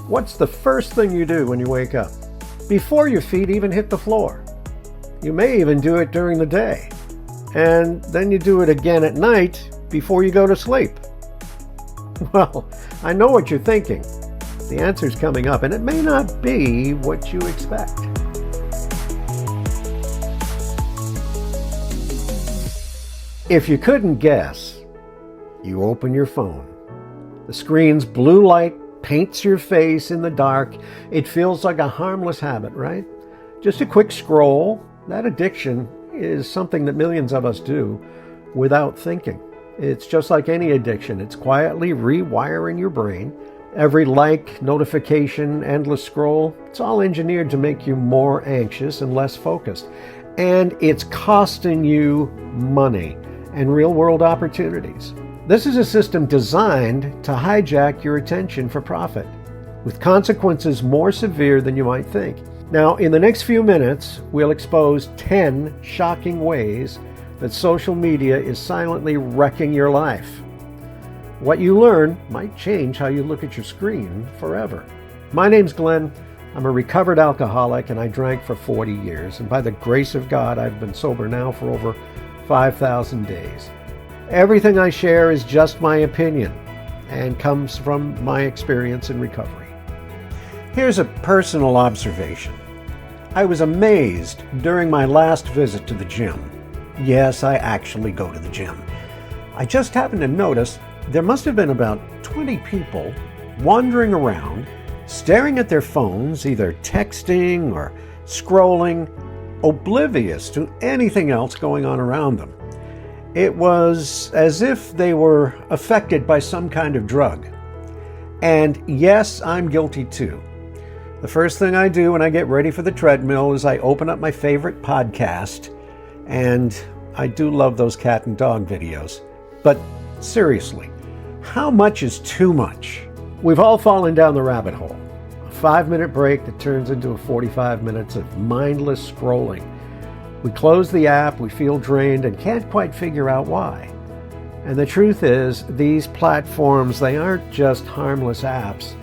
What's the first thing you do when you wake up? Before your feet even hit the floor. You may even do it during the day. And then you do it again at night before you go to sleep. Well, I know what you're thinking. The answer's coming up, and it may not be what you expect. If you couldn't guess, you open your phone. The screen's blue light paints your face in the dark. It feels like a harmless habit, right? Just a quick scroll. That addiction is something that millions of us do without thinking. It's just like any addiction. It's quietly rewiring your brain. Every like, notification, endless scroll, it's all engineered to make you more anxious and less focused. And it's costing you money and real-world opportunities. This is a system designed to hijack your attention for profit, with consequences more severe than you might think. Now, in the next few minutes, we'll expose 10 shocking ways that social media is silently wrecking your life. What you learn might change how you look at your screen forever. My name's Glenn. I'm a recovered alcoholic, and I drank for 40 years. And by the grace of God, I've been sober now for over 5,000 days. Everything I share is just my opinion and comes from my experience in recovery. Here's a personal observation. I was amazed during my last visit to the gym. Yes, I actually go to the gym. I just happened to notice there must have been about 20 people wandering around, staring at their phones, either texting or scrolling, oblivious to anything else going on around them. It was as if they were affected by some kind of drug. And yes, I'm guilty too. The first thing I do when I get ready for the treadmill is I open up my favorite podcast, and I do love those cat and dog videos. But seriously, how much is too much? We've all fallen down the rabbit hole. A 5-minute break that turns into 45 minutes of mindless scrolling. We close the app, we feel drained, and can't quite figure out why. And the truth is, these platforms, they aren't just harmless apps.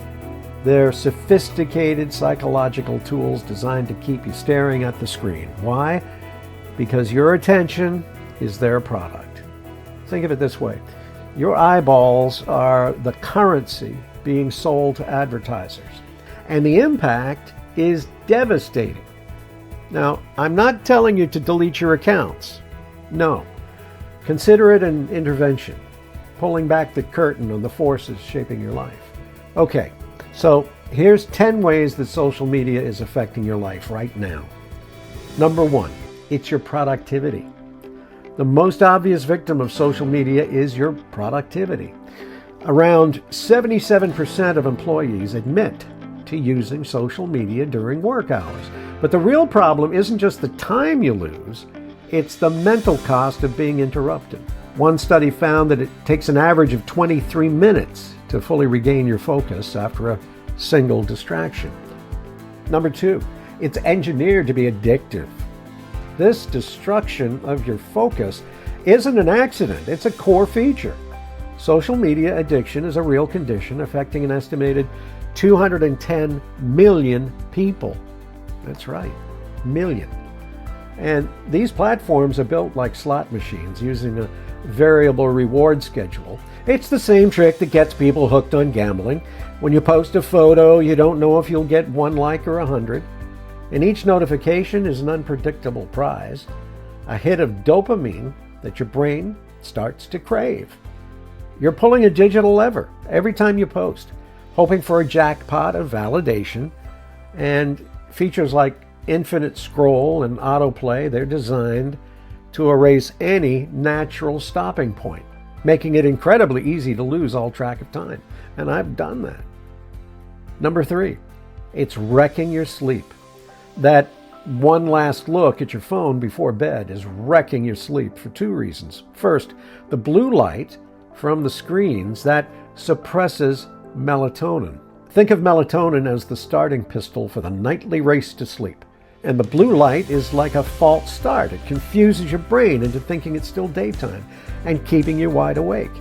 They're sophisticated psychological tools designed to keep you staring at the screen. Why? Because your attention is their product. Think of it this way. Your eyeballs are the currency being sold to advertisers. And the impact is devastating. Now, I'm not telling you to delete your accounts. No. Consider it an intervention, pulling back the curtain on the forces shaping your life. Okay, so here's 10 ways that social media is affecting your life right now. Number 1, it's your productivity. The most obvious victim of social media is your productivity. Around 77% of employees admit to using social media during work hours. But the real problem isn't just the time you lose, it's the mental cost of being interrupted. One study found that it takes an average of 23 minutes to fully regain your focus after a single distraction. Number 2, it's engineered to be addictive. This destruction of your focus isn't an accident, it's a core feature. Social media addiction is a real condition affecting an estimated 210 million people. That's right, million. And these platforms are built like slot machines using a variable reward schedule. It's the same trick that gets people hooked on gambling. When you post a photo, you don't know if you'll get 1 like or 100. And each notification is an unpredictable prize, a hit of dopamine that your brain starts to crave. You're pulling a digital lever every time you post, hoping for a jackpot of validation. And features like infinite scroll and autoplay, they're designed to erase any natural stopping point, making it incredibly easy to lose all track of time. And I've done that. Number 3, it's wrecking your sleep. That one last look at your phone before bed is wrecking your sleep for 2 reasons. First, the blue light from the screens, that suppresses melatonin. Think of melatonin as the starting pistol for the nightly race to sleep. And the blue light is like a false start. It confuses your brain into thinking it's still daytime and keeping you wide awake.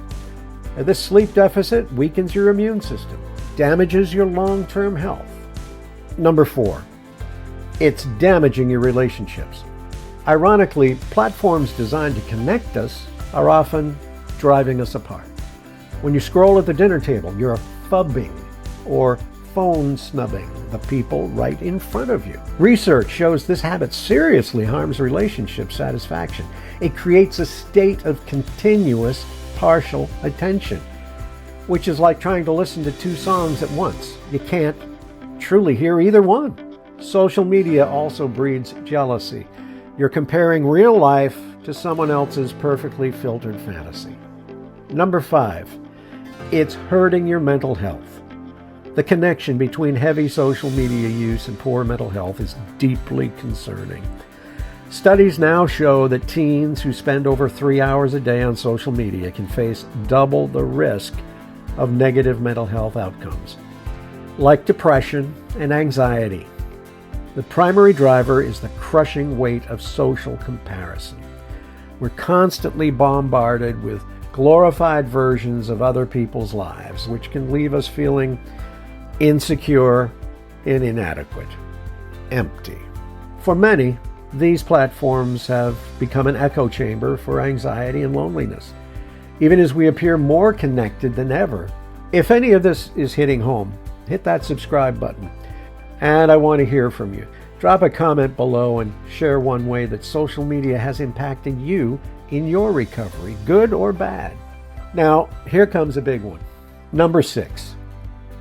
And this sleep deficit weakens your immune system. damages your long-term health. Number 4, it's damaging your relationships. Ironically, platforms designed to connect us are often driving us apart. When you scroll at the dinner table, you're phubbing or phone snubbing the people right in front of you. Research shows this habit seriously harms relationship satisfaction. It creates a state of continuous partial attention, which is like trying to listen to 2 songs at once. You can't truly hear either one. Social media also breeds jealousy. You're comparing real life to someone else's perfectly filtered fantasy. Number 5, it's hurting your mental health. The connection between heavy social media use and poor mental health is deeply concerning. Studies now show that teens who spend over 3 hours a day on social media can face double the risk of negative mental health outcomes, like depression and anxiety. The primary driver is the crushing weight of social comparison. We're constantly bombarded with glorified versions of other people's lives, which can leave us feeling insecure and inadequate, empty. For many, these platforms have become an echo chamber for anxiety and loneliness, even as we appear more connected than ever. If any of this is hitting home, hit that subscribe button. And I want to hear from you. Drop a comment below and share one way that social media has impacted you in your recovery, good or bad. Now, here comes a big one. Number 6,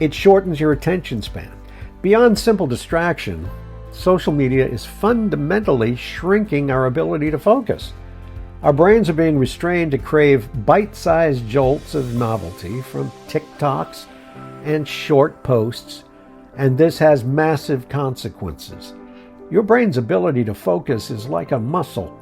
it shortens your attention span. Beyond simple distraction, social media is fundamentally shrinking our ability to focus. Our brains are being restrained to crave bite-sized jolts of novelty from TikToks and short posts, and this has massive consequences. Your brain's ability to focus is like a muscle.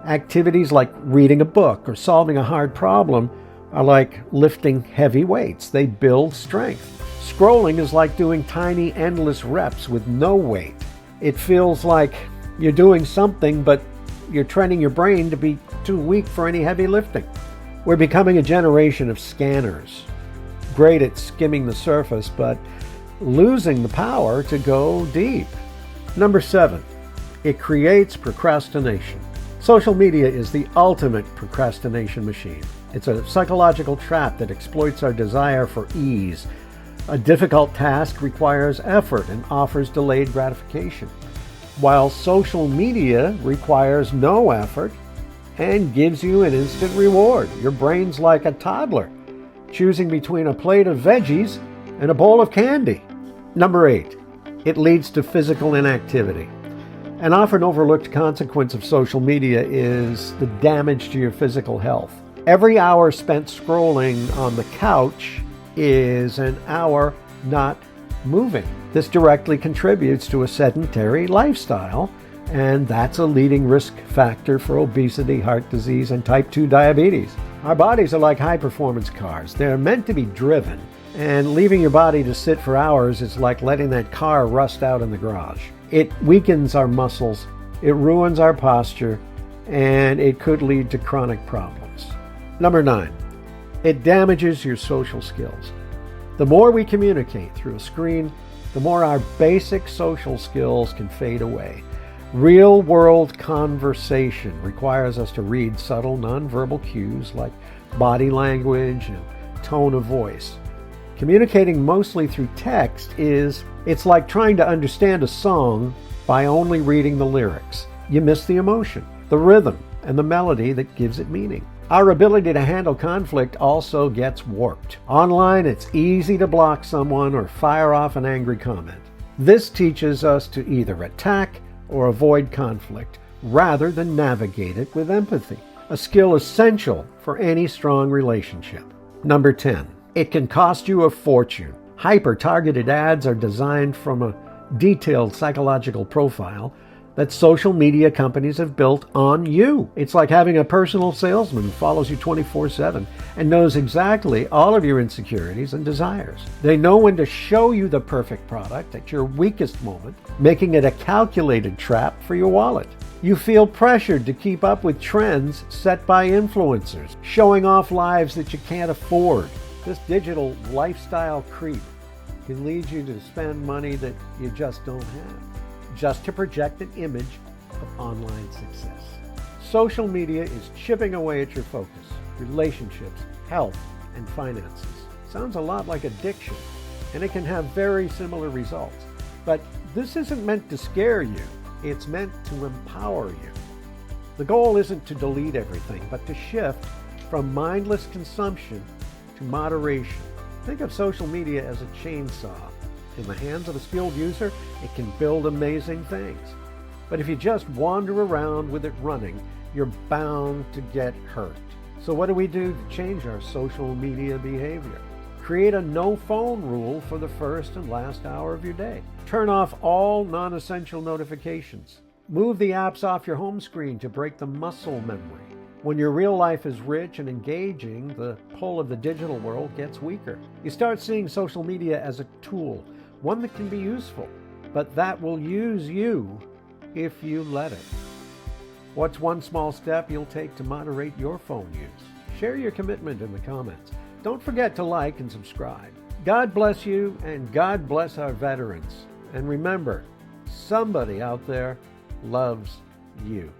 Activities like reading a book or solving a hard problem are like lifting heavy weights. They build strength. Scrolling is like doing tiny, endless reps with no weight. It feels like you're doing something, but you're training your brain to be too weak for any heavy lifting. We're becoming a generation of scanners, great at skimming the surface, but losing the power to go deep. Number 7, it creates procrastination. Social media is the ultimate procrastination machine. It's a psychological trap that exploits our desire for ease. A difficult task requires effort and offers delayed gratification, while social media requires no effort and gives you an instant reward. Your brain's like a toddler, choosing between a plate of veggies and a bowl of candy. Number 8, it leads to physical inactivity. An often overlooked consequence of social media is the damage to your physical health. Every hour spent scrolling on the couch is an hour not moving. This directly contributes to a sedentary lifestyle, and that's a leading risk factor for obesity, heart disease, and type 2 diabetes. Our bodies are like high-performance cars. They're meant to be driven, and leaving your body to sit for hours is like letting that car rust out in the garage. It weakens our muscles, it ruins our posture, and it could lead to chronic problems. Number 9, it damages your social skills. The more we communicate through a screen, the more our basic social skills can fade away. Real-world conversation requires us to read subtle nonverbal cues like body language and tone of voice. Communicating mostly through text it's like trying to understand a song by only reading the lyrics. You miss the emotion, the rhythm, and the melody that gives it meaning. Our ability to handle conflict also gets warped. Online, it's easy to block someone or fire off an angry comment. This teaches us to either attack or avoid conflict, rather than navigate it with empathy, a skill essential for any strong relationship. Number 10, it can cost you a fortune. Hyper-targeted ads are designed from a detailed psychological profile that social media companies have built on you. It's like having a personal salesman who follows you 24/7 and knows exactly all of your insecurities and desires. They know when to show you the perfect product at your weakest moment, making it a calculated trap for your wallet. You feel pressured to keep up with trends set by influencers, showing off lives that you can't afford. This digital lifestyle creep can lead you to spend money that you just don't have, just to project an image of online success. Social media is chipping away at your focus, relationships, health, and finances. Sounds a lot like addiction, and it can have very similar results. But this isn't meant to scare you. It's meant to empower you. The goal isn't to delete everything, but to shift from mindless consumption to moderation. Think of social media as a chainsaw. In the hands of a skilled user, it can build amazing things. But if you just wander around with it running, you're bound to get hurt. So what do we do to change our social media behavior? Create a no phone rule for the first and last hour of your day. Turn off all non-essential notifications. Move the apps off your home screen to break the muscle memory. When your real life is rich and engaging, the pull of the digital world gets weaker. You start seeing social media as a tool, one that can be useful, but that will use you if you let it. What's one small step you'll take to moderate your phone use? Share your commitment in the comments. Don't forget to like and subscribe. God bless you, and God bless our veterans. And remember, somebody out there loves you.